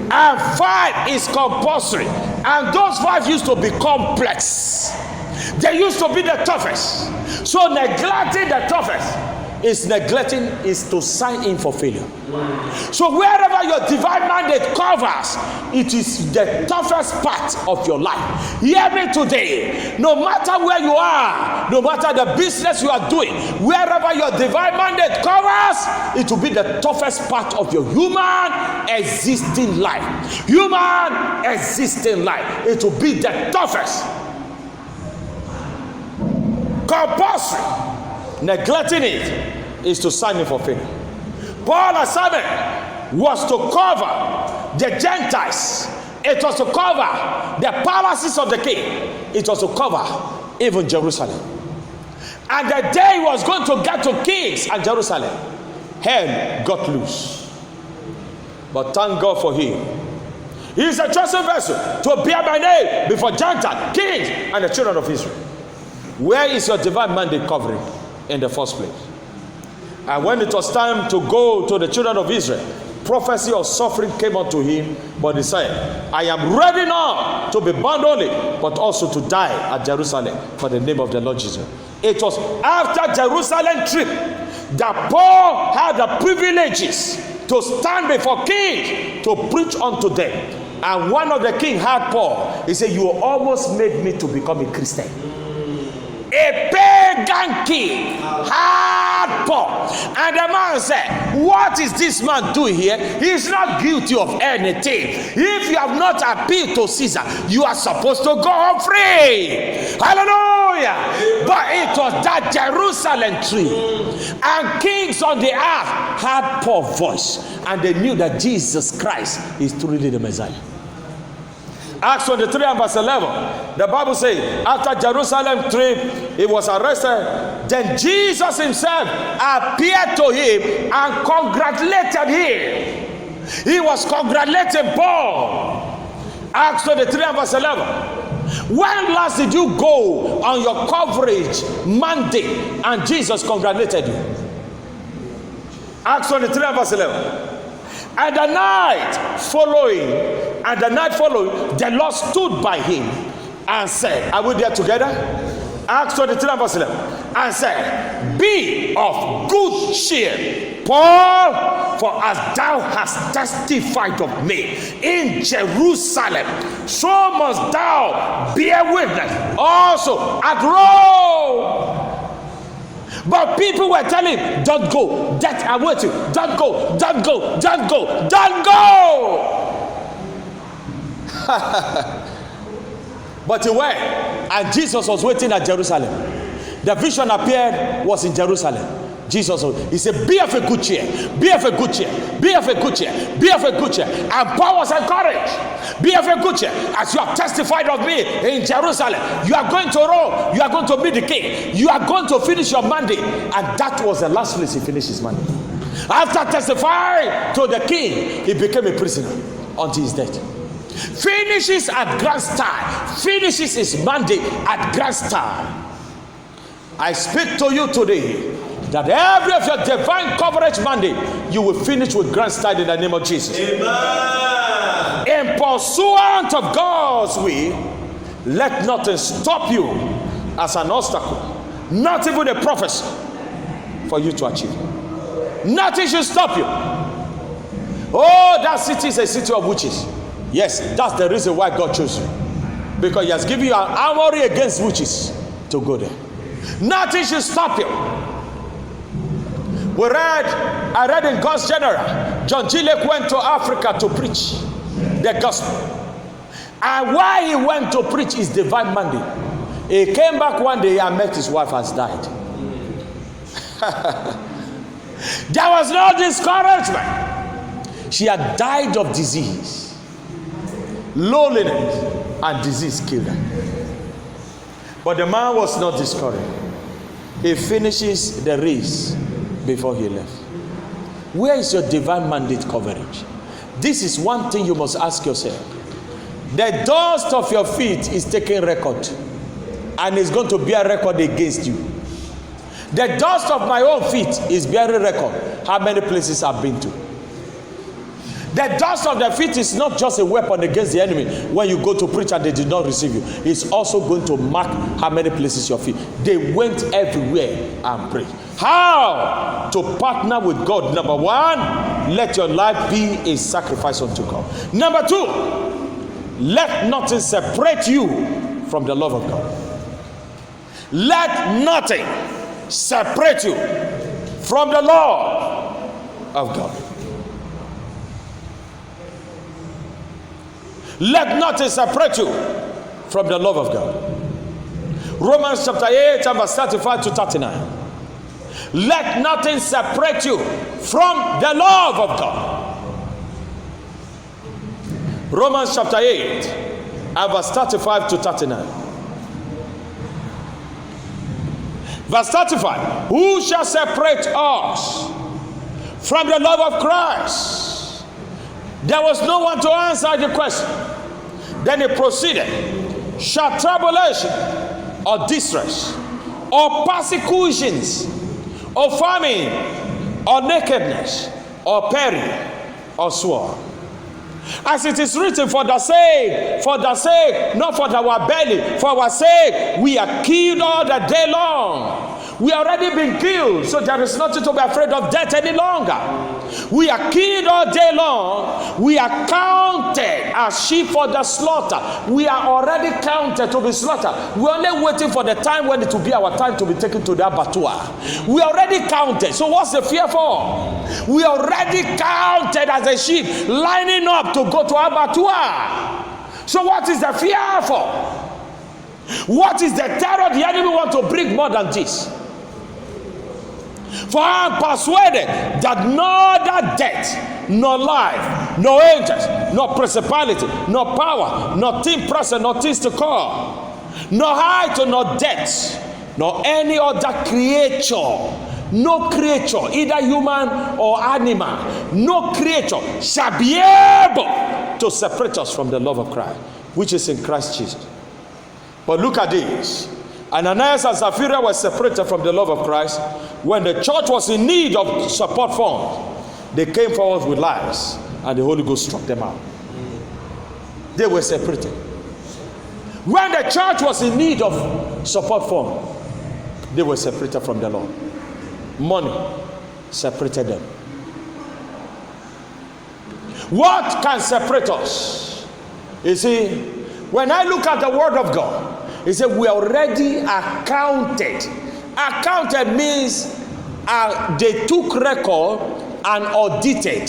and 5 is compulsory, and those 5 used to be complex. They used to be the toughest. So neglecting the toughest is to sign in for failure. So wherever your divine mandate covers, it is the toughest part of your life. Hear me today. No matter where you are, no matter the business you are doing, wherever your divine mandate covers, it will be the toughest part of your human existing life. Human existing life. It will be the toughest. Compulsory. Neglecting it is to sign in for failure. Paul's assignment was to cover the Gentiles. It was to cover the palaces of the king. It was to cover even Jerusalem. And the day he was going to get to kings and Jerusalem, hell got loose. But thank God for him. He is a chosen vessel to bear my name before Gentiles, kings, and the children of Israel. Where is your divine mandate covering in the first place? And when it was time to go to the children of Israel, prophecy of suffering came unto him, but he said, I am ready now to be bound only, but also to die at Jerusalem for the name of the Lord Jesus. It was after Jerusalem trip that Paul had the privileges to stand before king to preach unto them. And one of the king had Paul. He said, you almost made me to become a Christian. A pagan king had Paul, and the man said, what is this man doing here? He is not guilty of anything. If you have not appealed to Caesar, you are supposed to go home free. Hallelujah. But it was that Jerusalem tree, and kings on the earth had Paul's voice, and they knew that Jesus Christ is truly the Messiah. Acts 23 and verse 11, the Bible says, after Jerusalem trip, he was arrested. Then Jesus himself appeared to him and congratulated him. He was congratulating Paul. Acts 23 and verse 11. When last did you go on your coverage mandate and Jesus congratulated you? Acts 23 and verse 11. And the night following, the Lord stood by him and said, are we there together? Acts 23 verse 11. And said, be of good cheer, Paul, for as thou hast testified of me in Jerusalem, so must thou bear witness also at Rome. But people were telling him, don't go, that I want you, don't go, don't go, don't go, don't go. But he went, and Jesus was waiting at Jerusalem. The vision appeared, was in Jerusalem. Jesus, he said, be of a good cheer, be of a good cheer, be of a good cheer, be of a good cheer. And Paul was encouraged, be of a good cheer, as you have testified of me in Jerusalem. You are going to Rome, you are going to meet the king, you are going to finish your mandate. And that was the last place he finished his mandate. After testifying to the king, he became a prisoner until his death. Finishes at grand style, finishes his mandate at grand style. I speak to you today that every of your divine coverage mandate, you will finish with grand style in the name of Jesus. Amen. In pursuant of God's will, let nothing stop you as an obstacle, not even a prophecy, for you to achieve. Nothing should stop you. Oh, that city is a city of witches. Yes, that's the reason why God chose you, because he has given you an armory against witches to go there. Nothing should stop you. I read in God's General, John G. Lake went to Africa to preach the gospel. And why he went to preach his divine mandate. He came back one day and met his wife has died. There was no discouragement. She had died of disease. Loneliness and disease killed her. But the man was not discouraged. He finishes the race before he left. Where is your divine mandate coverage? This is one thing you must ask yourself. The dust of your feet is taking record, and is going to bear record against you. The dust of my own feet is bearing record how many places I've been to. The dust of the feet is not just a weapon against the enemy when you go to preach and they did not receive you. It's also going to mark how many places your feet. They went everywhere and prayed. How to partner with God? Number one, let your life be a sacrifice unto God. Number two, let nothing separate you from the love of God. Let nothing separate you from the love of God. Let nothing separate you from the love of God. Romans chapter 8 and verse 35 to 39. Let nothing separate you from the love of God. Romans chapter 8 and verse 35 to 39. Verse 35. Who shall separate us from the love of Christ? There was no one to answer the question. Then he proceeded. Shall tribulation or distress or persecutions or famine or nakedness or peril or sword? As it is written, for the sake, not for our belly, for our sake, we are killed all the day long. We are already been killed, so there is nothing to be afraid of death any longer. We are killed all day long. We are counted as sheep for the slaughter. We are already counted to be slaughtered. We're only waiting for the time when it will be our time to be taken to the abattoir. We are already counted. So what's the fear for? We are already counted as a sheep, lining up to go to abattoir. So what is the fear for? What is the terror the enemy want to bring more than this? For I am persuaded that neither death, nor life, nor angels, nor principality, nor power, nor thing present, nor things to come, nor height, nor depth, nor any other creature, no creature, either human or animal, no creature shall be able to separate us from the love of Christ, which is in Christ Jesus. But look at this. Ananias and Sapphira were separated from the love of Christ. When the church was in need of support funds, they came forward with lies and the Holy Ghost struck them out. They were separated. When the church was in need of support fund, they were separated from the Lord. Money separated them. What can separate us? You see, when I look at the Word of God, it said we are already accounted. Accounted means they took record and audited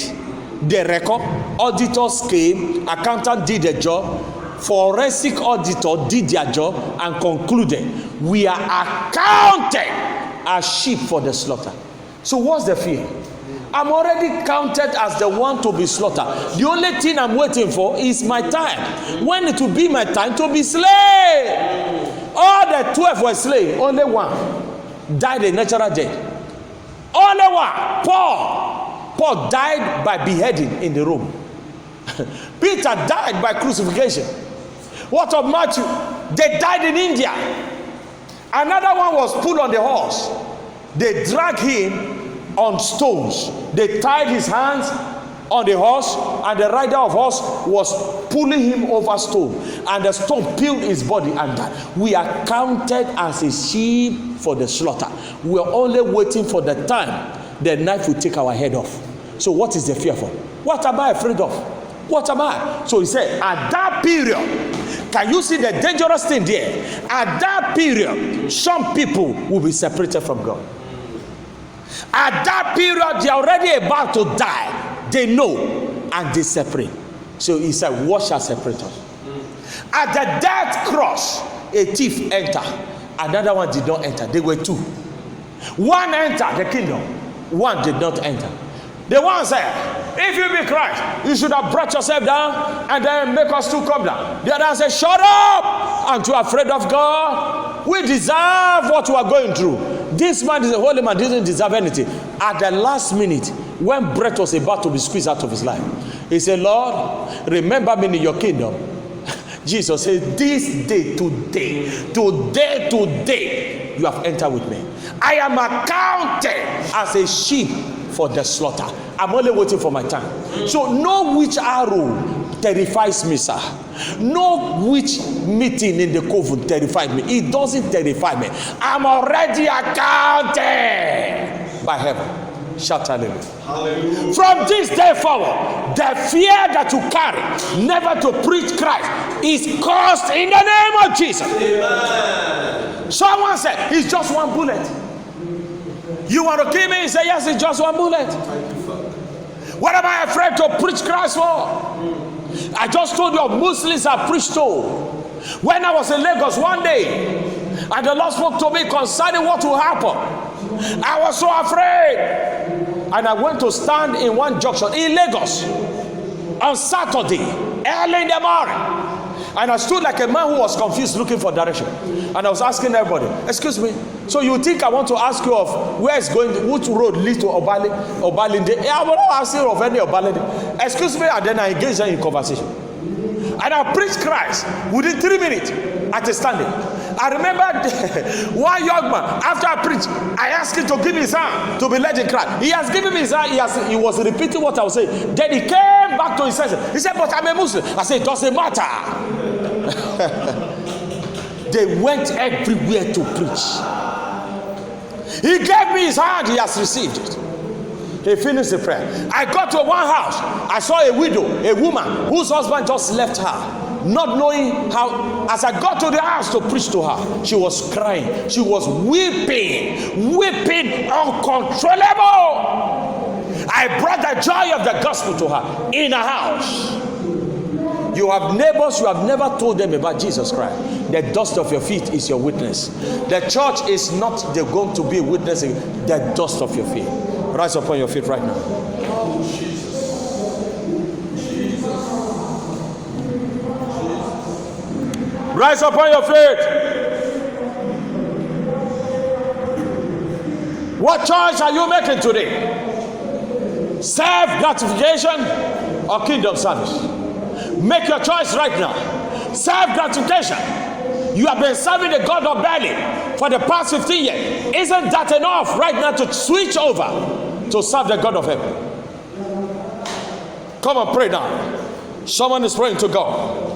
the record. Auditors came, accountant did the job, forensic auditor did their job and concluded we are accounted as sheep for the slaughter. So what's the fear? I'm already counted as the one to be slaughtered. The only thing I'm waiting for is my time. When it will be my time to be slain. All the 12 were slain. Only one died a natural death. Only one. Paul died by beheading in the Rome. Peter died by crucifixion. What of Matthew? They died in India. Another one was pulled on the horse. They dragged him on stones. They tied his hands on the horse, and the rider of horse was pulling him over stone, and the stone peeled his body and died. We are counted as a sheep for the slaughter. We are only waiting for the time the knife will take our head off. So what is the fear for? What am I afraid of? What am I? So he said, at that period, can you see the dangerous thing there? At that period, some people will be separated from God. At that period, they are already about to die. They know and they separate. So he said, what shall separate us? At the death cross, a thief entered. Another one did not enter. They were two. One entered the kingdom. One did not enter. The one said, if you be Christ, you should have brought yourself down and then make us to come down. The other said, shut up! Aren't you afraid of God? We deserve what we are going through. This man is a holy man, didn't deserve anything. At the last minute, when breath was about to be squeezed out of his life, he said, Lord, remember me in your kingdom. Jesus said, this day, today, you have entered with me. I am accounted as a sheep for the slaughter. I'm only waiting for my time. So no which arrow terrifies me, sir. No which meeting in the coven terrifies me. It doesn't terrify me. I'm already accounted by heaven. Shout hallelujah. Hallelujah. From this day forward, the fear that you carry never to preach Christ is cursed in the name of Jesus. Amen. Someone said, it's just one bullet. You want to kill me? He said, yes, it's just one bullet. What am I afraid to preach Christ for? I just told you Muslims are preached to. When I was in Lagos one day, and the Lord spoke to me concerning what will happen, I was so afraid. And I went to stand in one junction in Lagos on Saturday, early in the morning. And I stood like a man who was confused looking for direction. And I was asking everybody, excuse me, so you think I want to ask you of where is going, which road leads to Obalinde? Yeah, I'm not asking of any Obalinde. Excuse me, and then I engaged them in conversation. And I preached Christ within 3 minutes at a standing. I remember one young man, after I preached, I asked him to give me his hand to be led in Christ. He has given me his hand, he was repeating what I was saying. Then he came back to his senses. He said, but I'm a Muslim. I said, it doesn't matter. They went everywhere to preach. He gave me his hand, he has received it. He finished the prayer. I got to one house. I saw a widow, a woman whose husband just left her, not knowing how. As I got to the house to preach to her, she was crying. She was weeping uncontrollable. I brought the joy of the gospel to her in a house. You have neighbors, you have never told them about Jesus Christ. The dust of your feet is your witness. The church is not going to be witnessing the dust of your feet. Rise upon your feet right now. Rise upon your feet. What choice are you making today? Self-gratification or kingdom service? Make your choice right now. Self-gratification. You have been serving the God of Bali for the past 15 years. Isn't that enough right now to switch over to serve the God of heaven? Come on, pray now. Someone is praying to God.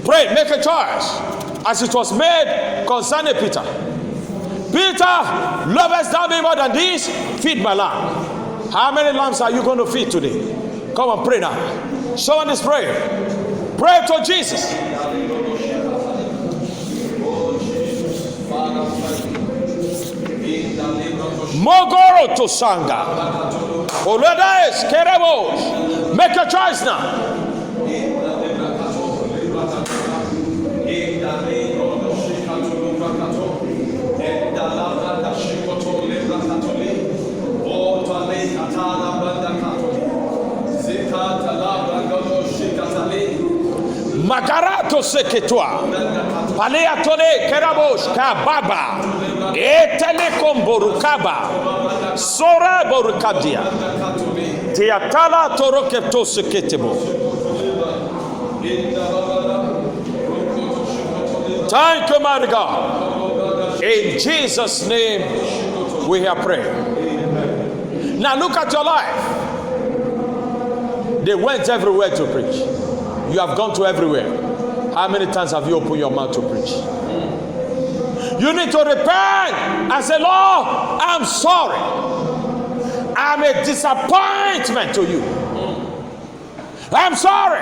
Pray, make a choice. As it was made concerning Peter. Peter, lovest thou me more than this? Feed my lamb. How many lambs are you going to feed today? Come on, pray now. Someone is praying. Pray to Jesus. Mogoro to Sanga. Olades, Kerebos. Make a choice now. Magarato seketwa. Palea tole Kerabos kababa. Etele komborukaba. Sora borukadia. Tiatala torokepto seketebo. Thank you, my God. In Jesus' name we have prayed. Now look at your life. They went everywhere to preach. You have gone to everywhere. How many times have you opened your mouth to preach? You need to repent and say, Lord, I'm sorry. I'm a disappointment to you. I'm sorry.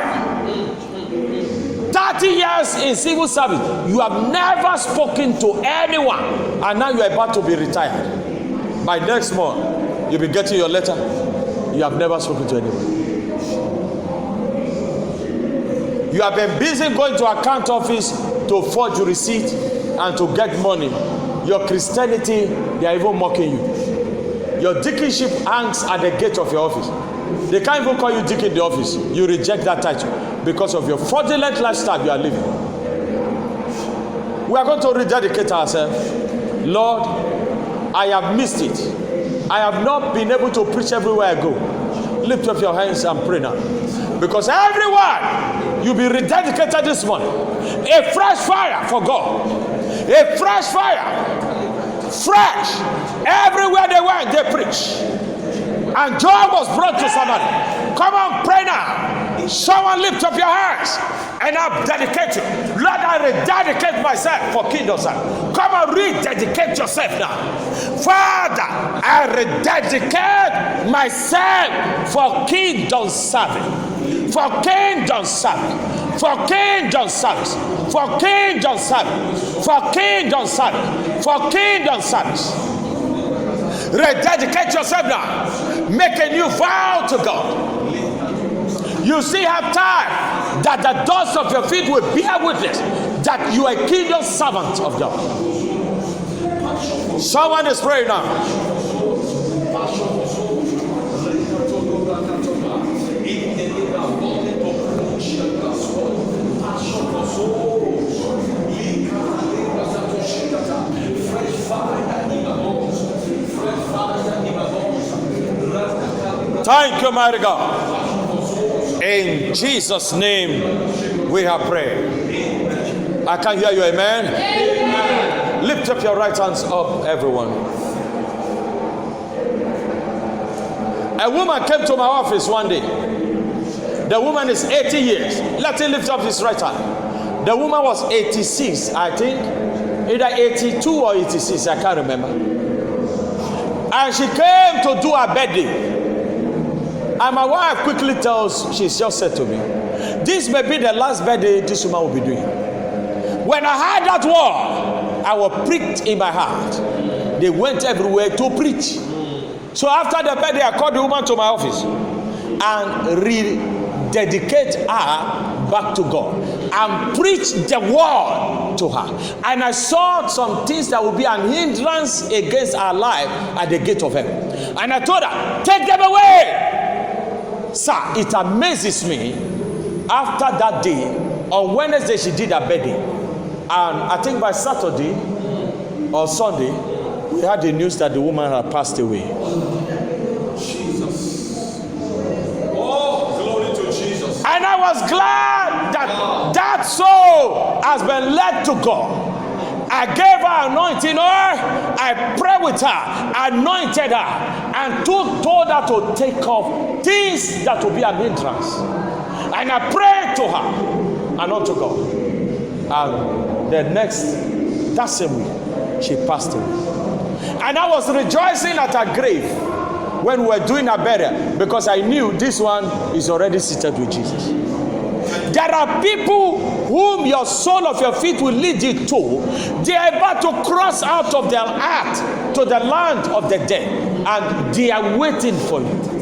30 years in civil service, you have never spoken to anyone, and now you are about to be retired. By next month, you'll be getting your letter. You have never spoken to anyone. You have been busy going to account office to forge receipt and to get money. Your Christianity, they are even mocking you. Your deaconship hangs at the gate of your office. They can't even call you deacon in the office. You reject that title because of your fraudulent lifestyle you are living. We are going to rededicate ourselves. Lord, I have missed it. I have not been able to preach everywhere I go. Lift up your hands and pray now. Because everyone, you'll be rededicated this morning. A fresh fire for God. A fresh fire. Fresh. Everywhere they went, they preach. And joy was brought to somebody. Come on, pray now. Someone lift up your hands. And I dedicate you. Lord, I rededicate myself for kingdom service. Come on, rededicate yourself now. Father, I rededicate myself for kingdom service. For kingdom service. For kingdom service. For kingdom service. For kingdom service. For kingdom service. Rededicate yourself now. Make a new vow to God. You still have time that the dust of your feet will bear witness that you are a kingdom servant of God. Someone is praying now. Thank you, mighty God. In Jesus' name we have prayed. I can hear you, amen? Amen. Lift up your right hands up, everyone. A woman came to my office one day. The woman is 80 years. Let him lift up his right hand. The woman was 86, I think. Either 82 or 86, I can't remember. And she came to do her birthday. And my wife quickly tells, she just said to me, this may be the last birthday this woman will be doing. When I heard that word, I was pricked in my heart. They went everywhere to preach. So after the birthday, I called the woman to my office and rededicate her back to God and preach the word to her. And I saw some things that would be an hindrance against our life at the gate of heaven. And I told her, take them away. Sir, it amazes me. After that day, on Wednesday she did her birthday, and I think by Saturday or Sunday we had the news that the woman had passed away. Jesus. Oh, glory to Jesus. And I was glad that that soul has been led to God. I gave her anointing oil. I prayed with her, anointed her, and told her to take off things that will be an hindrance. And I prayed to her and unto God. And that same week, she passed away. And I was rejoicing at her grave when we were doing her burial, because I knew this one is already seated with Jesus. There are people whom your sole of your feet will lead you to. They are about to cross out of their earth to the land of the dead, and they are waiting for you.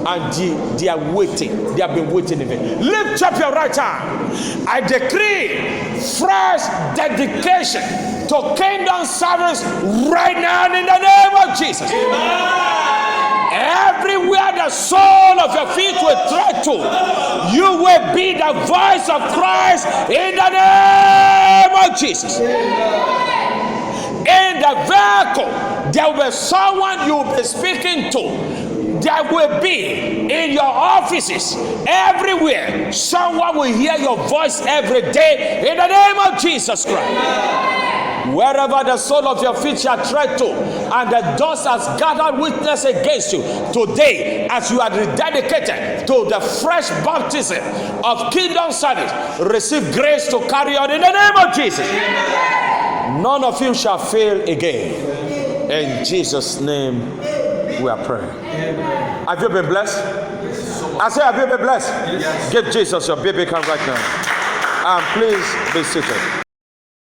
And they are waiting. They have been waiting in vain. Lift up your right hand. I decree fresh dedication to kingdom service right now in the name of Jesus. Everywhere the sole of your feet will tread to, you will be the voice of Christ in the name of Jesus. In the vehicle, there will be someone you will be speaking to. There will be in your offices, everywhere, someone will hear your voice every day in the name of Jesus Christ. Wherever the sole of your feet shall tread to, and the dust has gathered witness against you, today, as you are rededicated to the fresh baptism of kingdom service, receive grace to carry on in the name of Jesus. None of you shall fail again. In Jesus' name we are praying. Have you been blessed? I say, have you been blessed? Yes. Give Jesus your baby hand right now. And please be seated.